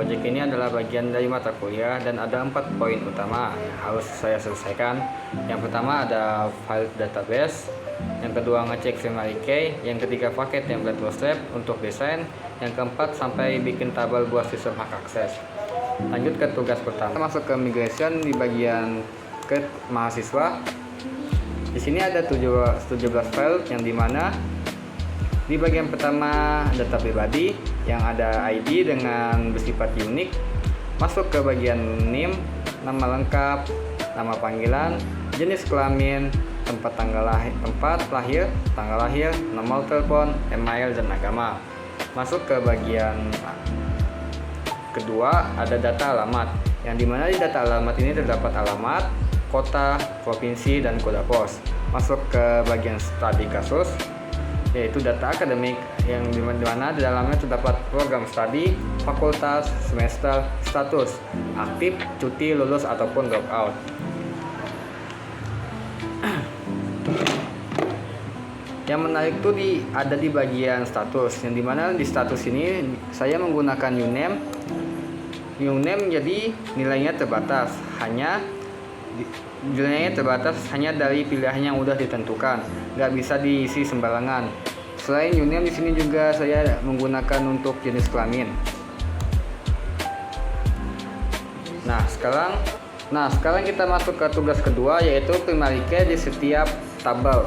Proyek ini adalah bagian dari mata kuliah dan ada 4 poin utama yang harus saya selesaikan. Yang pertama ada file database, yang kedua ngecek primary key, yang ketiga pakai template bootstrap untuk desain, yang keempat sampai bikin tabel buat sistem hak akses. Lanjut ke tugas pertama, masuk ke migration di bagian ke mahasiswa. Di sini ada 17 file yang dimana di bagian pertama data pribadi yang ada ID dengan bersifat unik. Masuk ke bagian NIM, nama lengkap, nama panggilan, jenis kelamin, tempat lahir, tanggal lahir, nomor telepon, email, dan agama. Masuk ke bagian kedua ada data alamat, yang dimana di data alamat ini terdapat alamat, kota, provinsi, dan kode pos. Masuk ke bagian studi kasus, yaitu data akademik, yang dimana di dalamnya terdapat program studi, fakultas, semester, status, aktif, cuti, lulus, ataupun dropout. Yang menarik tuh ada di bagian status, yang dimana di status ini saya menggunakan uname. Jadi nilainya terbatas, hanya dari pilihan yang udah ditentukan, nggak bisa diisi sembarangan. Selain uname, di sini juga saya menggunakan untuk jenis kelamin. Nah sekarang kita masuk ke tugas kedua, yaitu primary key di setiap tabel.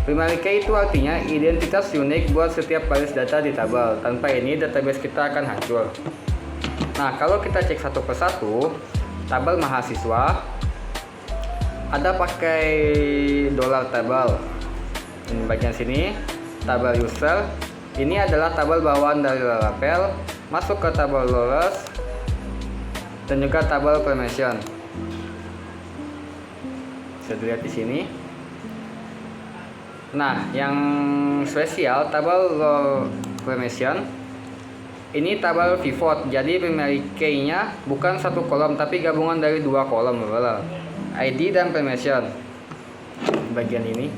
Primary key itu artinya identitas unik buat setiap baris data di tabel. Tanpa ini database kita akan hancur. Nah, kalau kita cek satu persatu, tabel mahasiswa ada pakai $table. Di bagian sini tabel user, ini adalah tabel bawaan dari Laravel. Masuk ke tabel lowers dan juga tabel permission. Bisa dilihat di sini. Nah, yang spesial tabel row permission ini tabel pivot. Jadi primary key-nya bukan satu kolom tapi gabungan dari 2 kolom, ID dan permission. Bagian ini.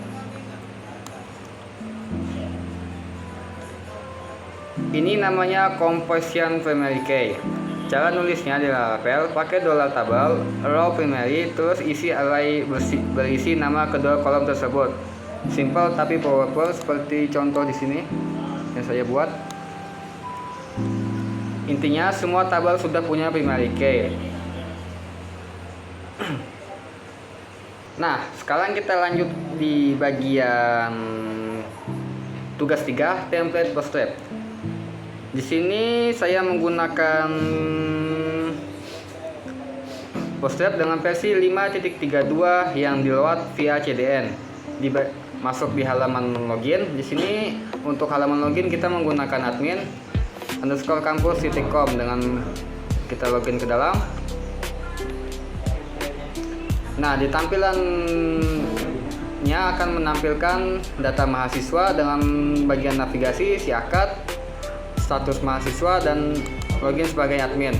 Ini namanya composition primary key. Cara nulisnya di Laravel pakai $table, row primary, terus isi array berisi nama kedua kolom tersebut. Simple tapi powerful, seperti contoh di sini yang saya buat. Intinya semua tabel sudah punya primary key. Nah, sekarang kita lanjut di bagian tugas 3, template bootstrap. Di sini saya menggunakan bootstrap dengan versi 5.32 yang diload via CDN. Masuk di halaman login. Di sini untuk halaman login kita menggunakan admin _kampus.com dengan kita login ke dalam. Nah, di tampilannya akan menampilkan data mahasiswa dengan bagian navigasi, siakat, status mahasiswa, dan login sebagai admin.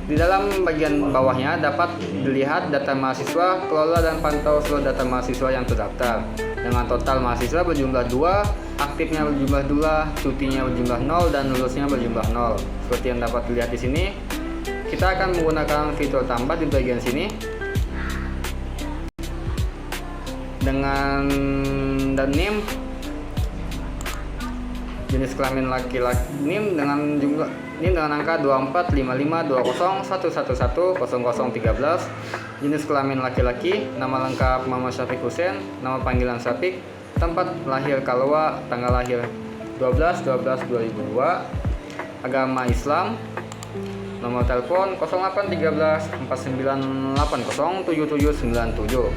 Di dalam bagian bawahnya dapat dilihat data mahasiswa, kelola dan pantau seluruh data mahasiswa yang terdaftar. Dengan total mahasiswa berjumlah 2, aktifnya berjumlah 2, cutinya berjumlah 0, dan lulusnya berjumlah 0. Seperti yang dapat dilihat di sini. Kita akan menggunakan fitur tambah di bagian sini. Dengan dan NIM, jenis kelamin laki-laki, NIM dengan jumlah ini dengan angka 24552011110013. Jenis kelamin laki-laki, nama lengkap Muhammad Syafiq Hussein, nama panggilan Syafiq, tempat lahir Kalwa, tanggal lahir 12/12/2002, agama Islam, nomor telepon 0813 4980 7797.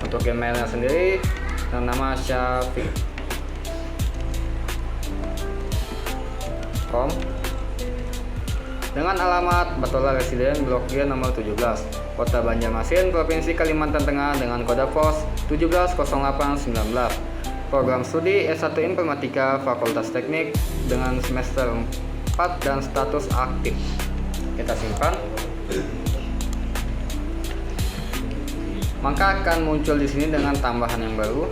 Untuk emailnya sendiri dengan nama syafiq.com dengan alamat Batola Residen, Blok G nomor 17, Kota Banjarmasin, Provinsi Kalimantan Tengah, dengan kode pos 170819. Program studi S1 Informatika, Fakultas Teknik, dengan semester 4 dan status aktif. Kita simpan. Maka akan muncul di sini dengan tambahan yang baru,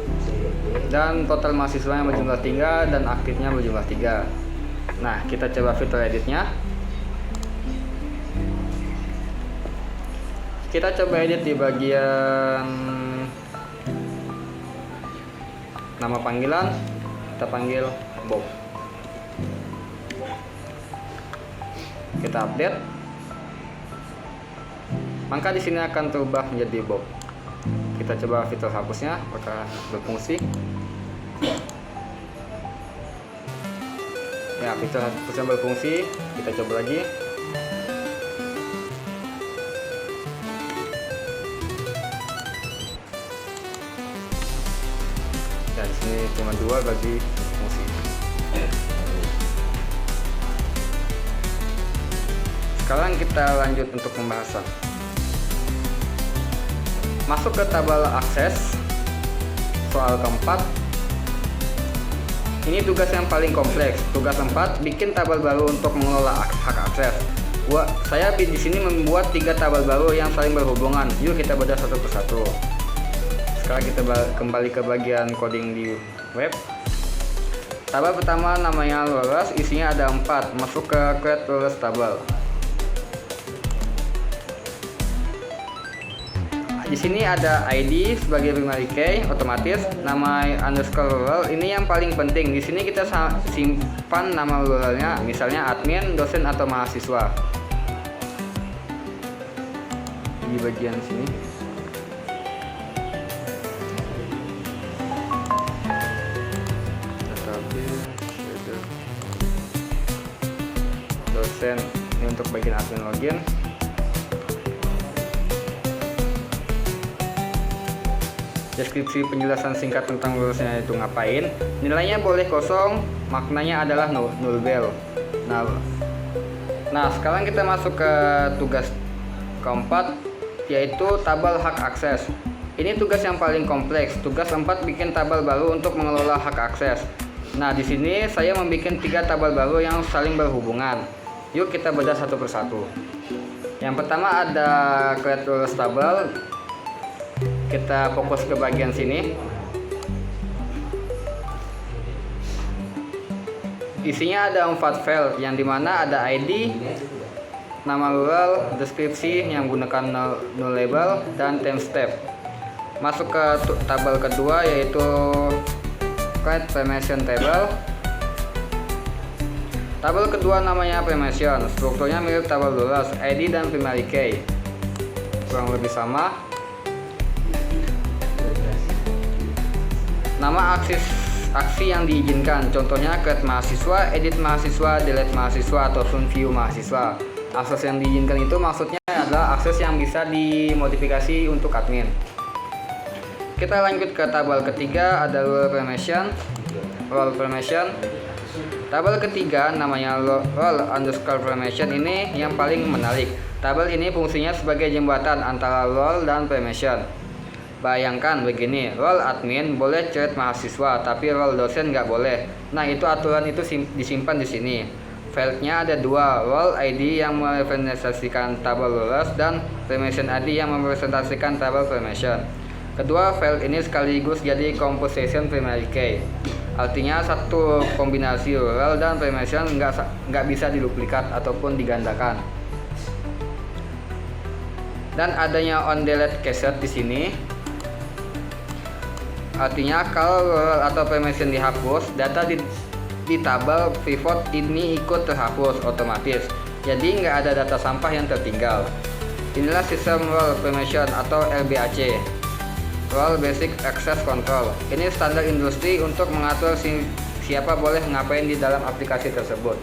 dan total mahasiswa yang berjumlah 3 dan aktifnya berjumlah 3. Nah, kita coba fitur editnya. Kita coba edit di bagian nama panggilan, kita panggil Bob. Kita update, maka di sini akan terubah menjadi Bob. Kita coba fitur hapusnya, apakah berfungsi? Ya, fitur hapusnya berfungsi. Kita coba lagi. Dan di sini cuma 2 bagi fungsi. Sekarang kita lanjut untuk pembahasan. Masuk ke tabel akses. Soal keempat. Ini tugas yang paling kompleks. Tugas 4, bikin tabel baru untuk mengelola hak akses. Saya di sini membuat 3 tabel baru yang saling berhubungan. Yuk kita bedah satu persatu. Sekarang kita kembali ke bagian coding di web. Tabel pertama namanya rollers, isinya ada 4. Masuk ke create rollers tabel. Di sini ada ID sebagai primary key, otomatis nama underscore role ini yang paling penting. Di sini kita simpan nama role-nya, misalnya admin, dosen atau mahasiswa. Di bagian sini. Dosen ini untuk bagian admin login. Deskripsi penjelasan singkat tentang lulusnya itu ngapain. Nilainya boleh kosong, maknanya adalah null. Nah, sekarang kita masuk ke tugas keempat, yaitu tabel hak akses. Ini tugas yang paling kompleks. Tugas 4, bikin tabel baru untuk mengelola hak akses. Nah, di sini saya membuat 3 tabel baru yang saling berhubungan. Yuk kita bedah satu persatu. Yang pertama ada create rollers tabel. Kita fokus ke bagian sini. Isinya ada 4 file, yang dimana ada ID, nama role, deskripsi yang menggunakan null label, dan timestamp. Masuk ke tabel kedua, yaitu create permission table. Tabel kedua namanya permission, strukturnya mirip tabel rollers, ID dan primary key, kurang lebih sama. Nama aksi yang diizinkan, contohnya create mahasiswa, edit mahasiswa, delete mahasiswa, ataupun view mahasiswa. Akses yang diizinkan itu maksudnya adalah akses yang bisa dimodifikasi untuk admin. Kita lanjut ke tabel ketiga, ada role permission. Tabel ketiga namanya role underscore permission, ini yang paling menarik. Tabel ini fungsinya sebagai jembatan antara role dan permission. Bayangkan begini, role admin boleh create mahasiswa, tapi role dosen nggak boleh. Nah, itu aturan itu disimpan di sini. File-nya ada 2, role ID yang merepresentasikan tabel rollers dan permission ID yang merepresentasikan tabel permission. Kedua file ini sekaligus jadi composition primary key. Artinya satu kombinasi role dan permission nggak bisa diduplikat ataupun digandakan. Dan adanya on delete caset di sini. Artinya kalau role atau permission dihapus, data di tabel pivot ini ikut terhapus otomatis. Jadi nggak ada data sampah yang tertinggal. Inilah sistem role permission atau RBAC, Role Basic Access Control. Ini standar industri untuk mengatur siapa boleh ngapain di dalam aplikasi tersebut.